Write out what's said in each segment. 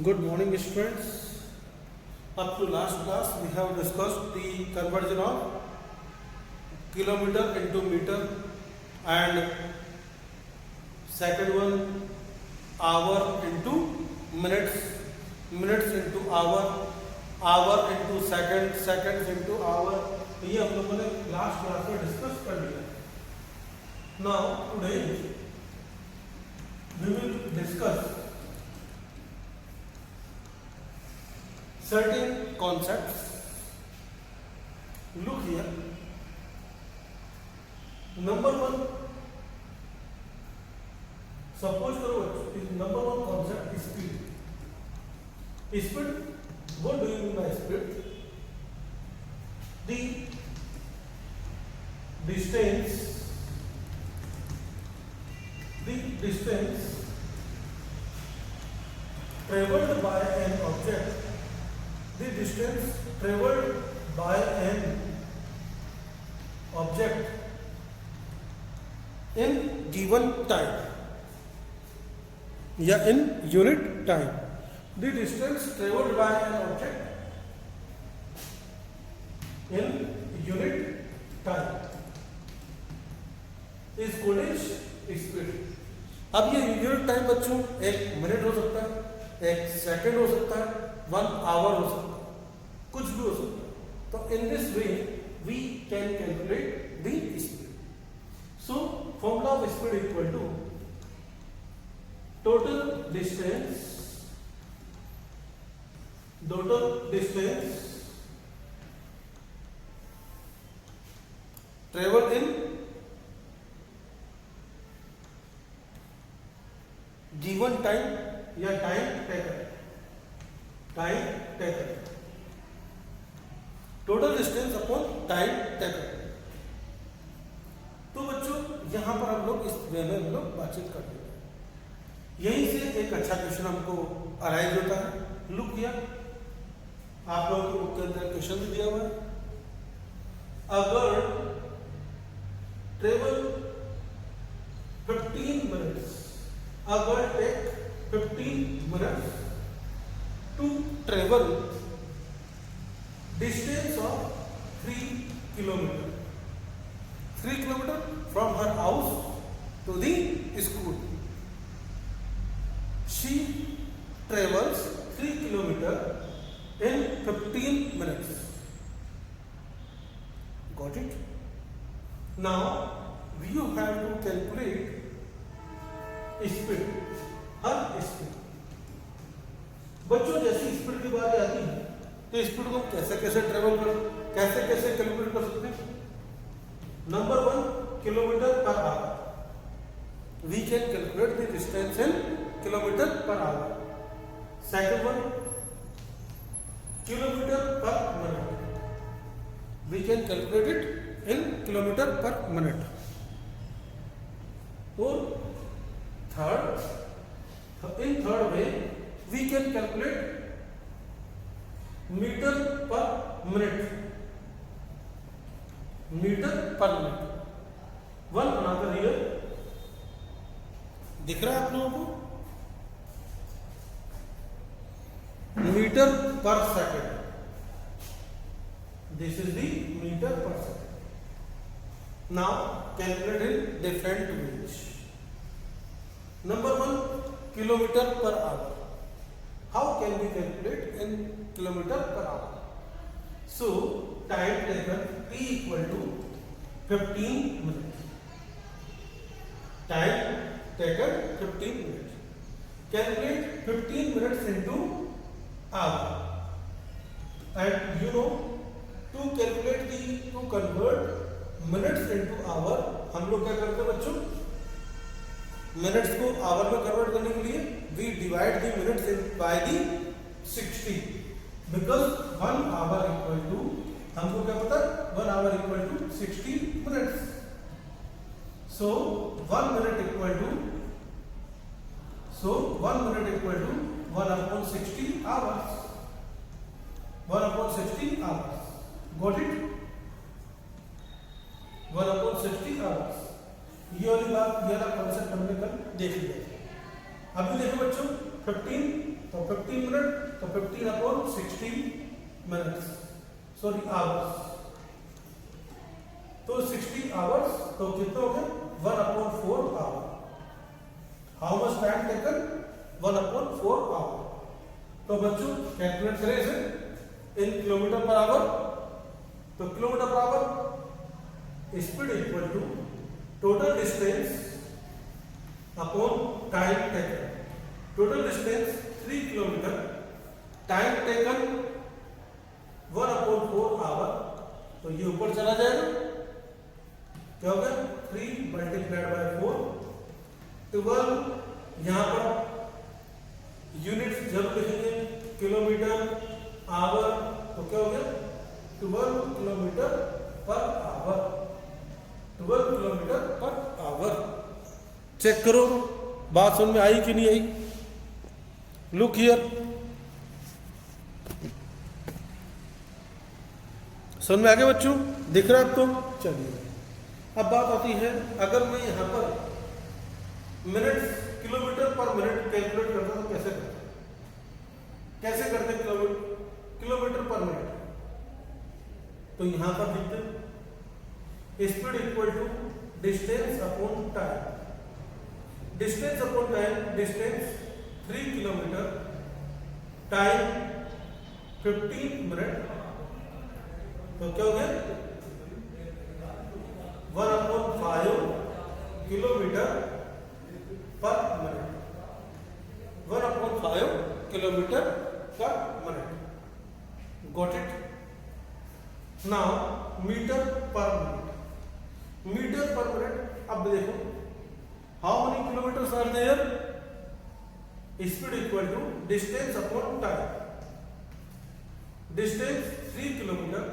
Good morning, students. Up to last class, we have discussed the conversion of kilometer into meter, and second one hour into minutes, minutes into hour, hour into second, seconds into hour. ये हम लोगों ने last class में discuss कर लिया. Now today we will discuss certain concepts. Look here. Number one, suppose number one concept is speed. Speed, what do you mean by speed? The distance traveled by an object. The distance traveled by an object in given time या in unit time. The distance traveled by an object in unit time is called as speed. अब ये unit time बच्चों एक minute हो सकता है, एक second हो सकता है, 1 आवर हो सकता है, कुछ भी हो सकता है. तो in this way we can calculate the speed. So formula of speed equal to total distance travel in given time या time taken. Total distance upon time taken. तो बच्चों यहां पर हम लोग इस वे में हम लोग बातचीत करते हैं. यहीं से एक अच्छा क्वेश्चन हमको अराइज होता है. लुक किया, आप लोगों के बुक के अंदर क्वेश्चन भी दिया हुआ है. अगर ट्रेवल 15 मिनट्स, अगर take 15 minutes to travel distance of 3 kilometers. 3 kilometers from her house to the school. She travels 3 kilometers in 15 minutes. Got it? Now you have to calculate speed, her speed. बच्चों जैसी speed की बात आती है तो speed को कैसे कैसे ट्रेवल कैसे कैलकुलेट कर सकते हैं. Number 1 kilometre per hour. We can calculate the distance in kilometre per hour. Second one kilometre per minute. We can calculate it in kilometre per minute. और in third way we can calculate meter per minute. One another here दिख रहा है आप लोगों को. Metre per second. This is the metre per second. Now calculate in different ways. Number 1 kilometer per hour. How can we calculate in kilometer per hour? So time taken T equal to 15 minutes. Time taken 15 minutes. Calculate 15 minutes into hour. And you know to convert minutes into hour हम लोग क्या करते हैं बच्चों. Minutes को our में convert करने के लिए we divide the minutes by the 60 because 1 hour equal to, हमको क्या पता, 1 hour equal to 60 minutes. So 1 minute equal to 1 upon 60 hours. 1 upon 60 hours. Got it? 1 upon 60 hours. ये वाली बात, ये वाला कॉन्सेप्ट हमने कल देख लिया. अभी देखो बच्चों 15 तो 15 मिनट, तो 15 अपॉन 60 मिनट्स, सॉरी आवर्स, तो 60 आवर्स, तो कितना हो गया 1 upon 4 hour. How much time taken 1 upon 4 hour. तो बच्चों कैलकुलेट करें इसे इन किलोमीटर पर आवर। तो kilometre per hour speed equal to total distance upon time taken. Total distance 3 kilometre, time taken 1 upon 4 hour, तो ये ऊपर चला जाएगा, क्या हो गया 3 मल्टीप्लाइड बाय 4, 12। यहां पर यूनिट जरूर लिखेंगे, किलोमीटर आवर, तो क्या हो गया 12 kilometre per hour, 12 kilometre per hour. Check करो बात समझ में आई कि नहीं आई। लुक हियर, समझ में आ गया बच्चों, दिख रहा है आपको। चलिए अब बात आती है, अगर मैं यहां पर minute kilometre per minute calculate करता तो कैसे करता, कैसे करते किलोमीटर पर मिनट। तो यहां पर लिखते speed equal to distance upon time. Distance upon time, distance 3 kilometre, time 15 minute, तो क्या हो गया 1 upon 5 kilometre per minute, 1 upon 5 kilometre per minute. Got it. Now metre per minute, metre per minute. अब देखो how many kilometres are there, speed equal to distance upon time. Distance 3 kilometre,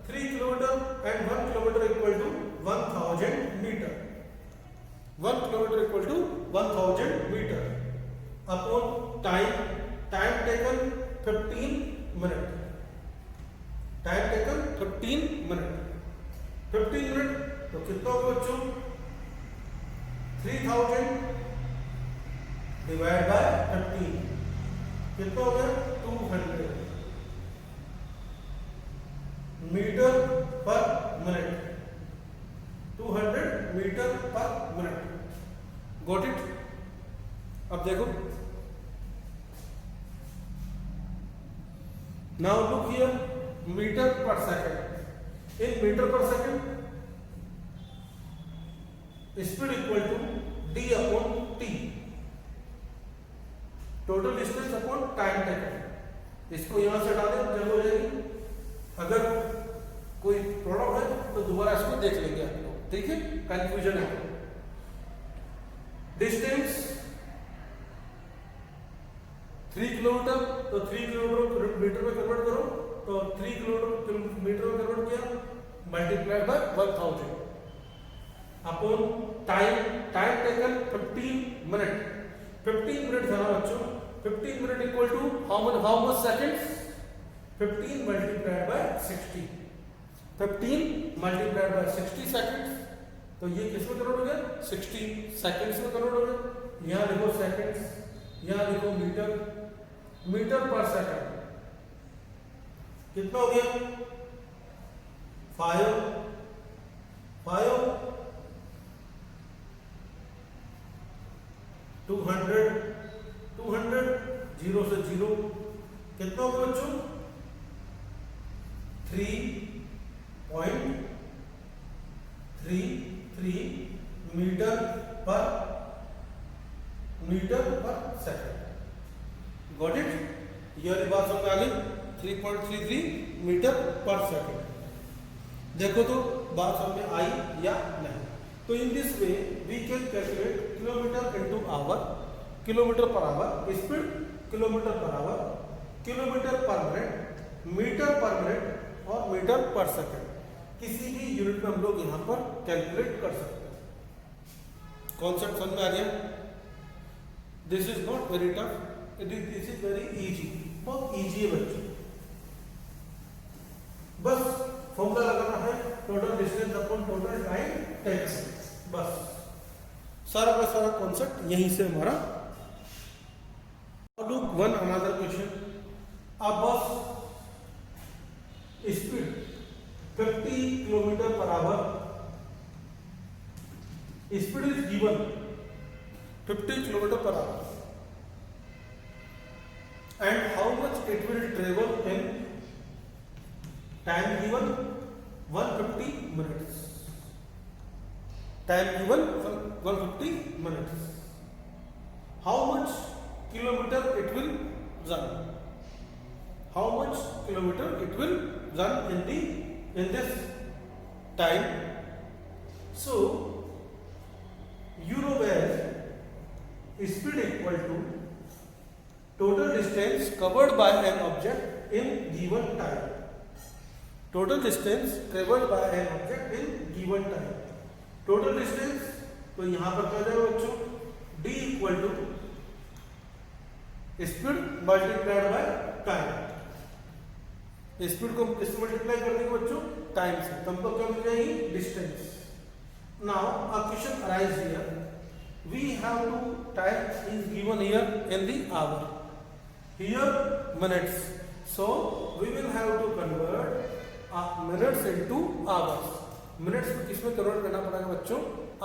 3 kilometre and 1 kilometre equal to 1000 metre, 1 kilometre equal to 1000 metre upon time. Time taken 15 minute, time taken 15 minute, 15 minute, तो कितना होगा बच्चों 3000 divide by 15, कितना हो गया 200 metre per minute, 200 metre per minute. Got it. अब देखो, now look here, metre per second. In metre per second speed equal to D upon T, total distance upon time taken. इसको यहां से हटा दें, जल्द हो जाएगी। अगर कोई प्रॉब्लम है तो दोबारा इसको देख लेंगे आप लोग, ठीक है, कंफ्यूजन है। डिस्टेंस 3 किलोमीटर, तो 3 किलोमीटर मीटर में कन्वर्ट करो, तो 3 किलोमीटर मीटर में कन्वर्ट किया, multiplied by 1000 upon time. Time taken 15 minute, 15 minute था ना बच्चों, 15 minute equal to how much seconds, 15 multiplied by 60, 15 multiplied by 60 seconds. तो ये किस में कन्वर्ट हो गया 60 सेकंड्स में कन्वर्ट हो गया। यहां लिखो सेकंड्स, यहां लिखो मीटर, मीटर पर सेकंड कितना हो गया 5 200 0 से 0 कितना होगा बच्चों 3.33 metre per second. Got it. ये वाली बात समझ आ गई, 3.33 मीटर पर सेकंड। देखो तो बात समझ में आई या नहीं। तो in this way we can calculate kilometre into hour, kilometre per hour, speed kilometre per hour, kilometre per minute, metre per minute और मीटर पर सेकंड। किसी भी यूनिट में हम लोग यहां पर कैलकुलेट कर सकते हैं। कॉन्सेप्ट समझ में आ गया। This is not very tough, this is very easy, बहुत इजी है बच्चों। बस फॉर्मूला लगाना है, total distance upon total time takes, बस सारा का सारा कॉन्सेप्ट यहीं से हमारा। look one another question. A bus speed 50 kilometer per hour. Speed is given 50 kilometer per hour. And how much it will travel in time given 150 minutes. Time given 150 minutes. How much kilometer it will run? How much kilometer it will run in this time? So you know where speed equal to total distance covered by an object in given time. Total distance covered by an object in given time. Total distance तो यहां पर क्या जाएगा बच्चों, d equal to speed multiplied by time. Speed को किससे multiply कर देंगे बच्चों, टाइम से, तब तो क्या मिल जाएगी, distance. Now a question arise here. We have to type is given here in the hour. Here minutes. So we will have to convert minutes into hours. Minutes में किसमें कन्वर्ट करना पड़ेगा बच्चों,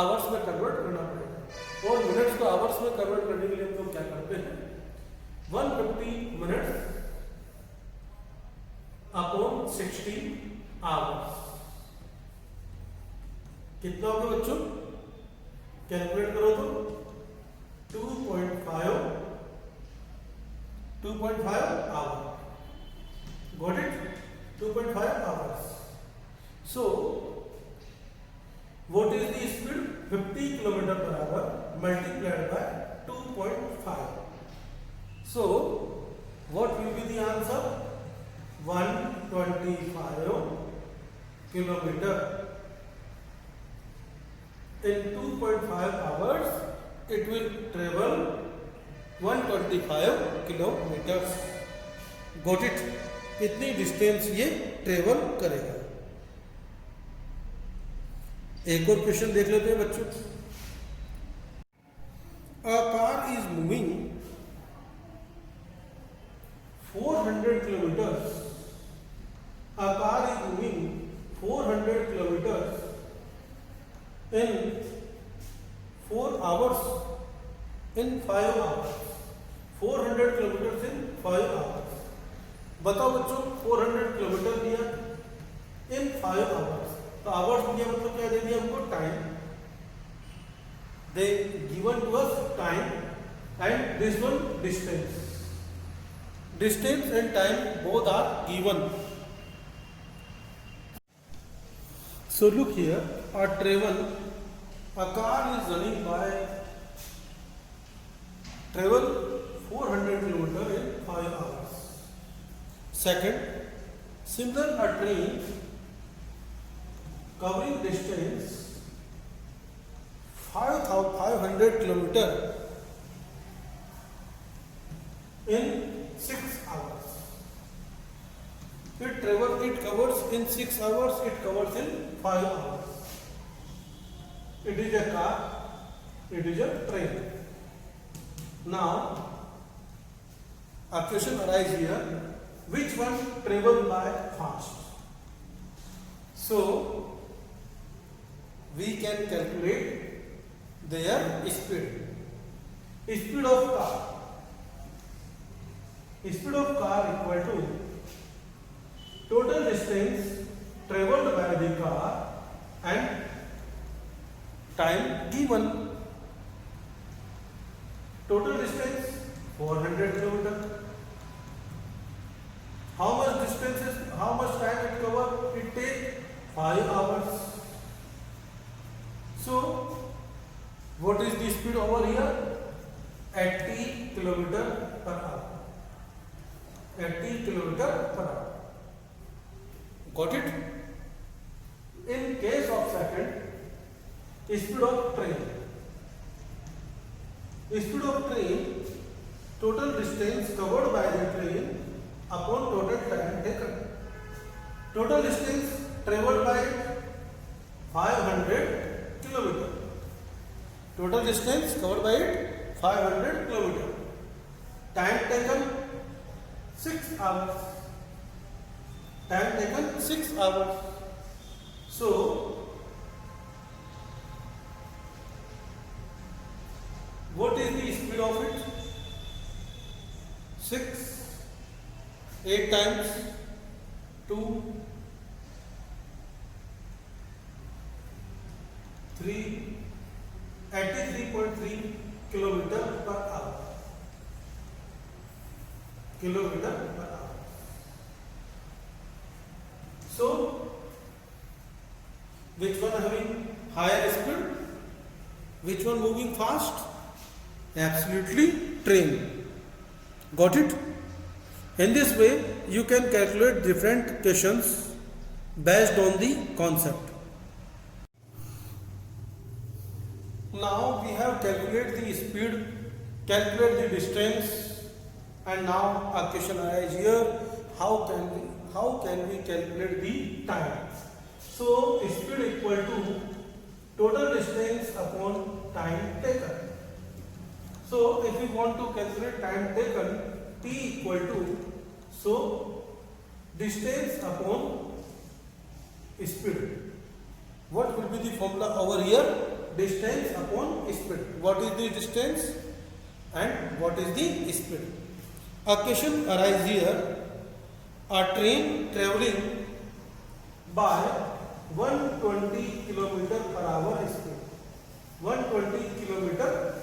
आवर्स में कन्वर्ट करना पड़ेगा. और minutes को आवर्स में कन्वर्ट करने के लिए हम लोग क्या करते हैं, 150 मिनट्स अपॉन 60 आवर्स. कितना होगा बच्चों, कैलकुलेट करो तो 2.5 hour. Got it, 2.5 hours. So what is the speed, 50 km per hour multiplied by 2.5. So what will be the answer, 125 kilometer. In 2.5 hours it will travel 125 kilometers. Got it, इतनी distance ये travel करेगा. एक और question देख लेते हैं बच्चों. A car is moving 400 kilometres. A car is moving 400 kilometres in 4 hours, in 5 hours. 400 kilometers in 5 hours. बताओ बच्चों, 400 किलोमीटर दिया in 5 hours. तो आवर्स दिया मतलब क्या दे दिया हमको, time. They given to us time and this one distance. Distance and time both are given. So look here, a car is running by travel 400 km in 5 hours. Second, similar a train covering distance 500 km in 6 hours. It covers in 6 hours, it covers in 5 hours. It is a car, it is a train. Now, a question arises here, which one travel by fast? So, we can calculate their speed. Speed of car. Speed of car equal to total distance traveled by the car and time given. Total distance 400 km. How much distance is, how much time it cover? It take 5 hours. So what is the speed over here? 80 km per hour. 80 km per hour. Got it? In case of second, speed of train. Speed of train, total distance covered by the train upon total time taken. Total distance traveled by 500 km. Total distance covered by it 500 km. time taken 6 hours. Time taken 6 hours. So what is the speed of it? 6, 8 times 2, 3, 83.3 kilometer per hour. Kilometer per hour. So, which one having higher speed? Which one moving fast? Absolutely train. Got it? In this way, you can calculate different questions based on the concept. Now we have calculated the speed, calculate the distance, and now a question arises here: how can we calculate the time? So speed equal to total distance upon time taken. So if we want to calculate time taken, t equal to, so distance upon speed. What will be the formula over here? Distance upon speed. What is the distance and what is the speed? A question arises here: a train traveling by 120 km per hour speed. 120 km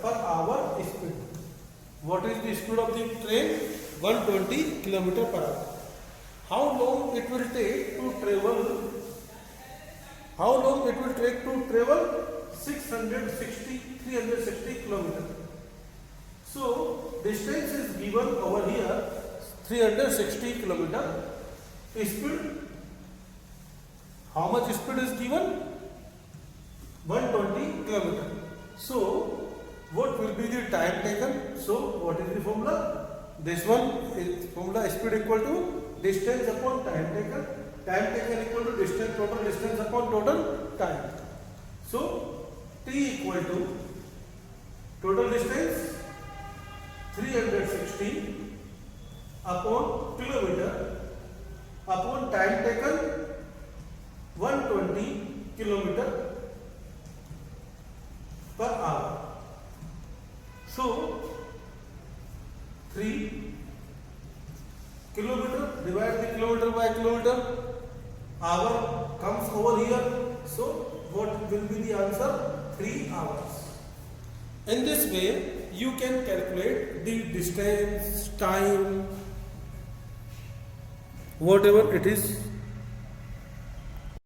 per hour speed. What is the speed of the train? 120 km per hour. How long it will take to travel? How long it will take to travel? 360 km. So distance is given over here 360 km. Speed, how much speed is given? 120 km. So what will be the time taken? So what is the formula? This one is formula: speed equal to distance upon time taken. Time taken equal to distance, total distance upon total time. So t equal to total distance 360 upon kilometer upon time taken 120 kilometer per hour. So 3 kilometer, divide the kilometer by kilometer, hour comes over here. So what will be the answer? 3 hours. In this way, you can calculate the distance, time, whatever it is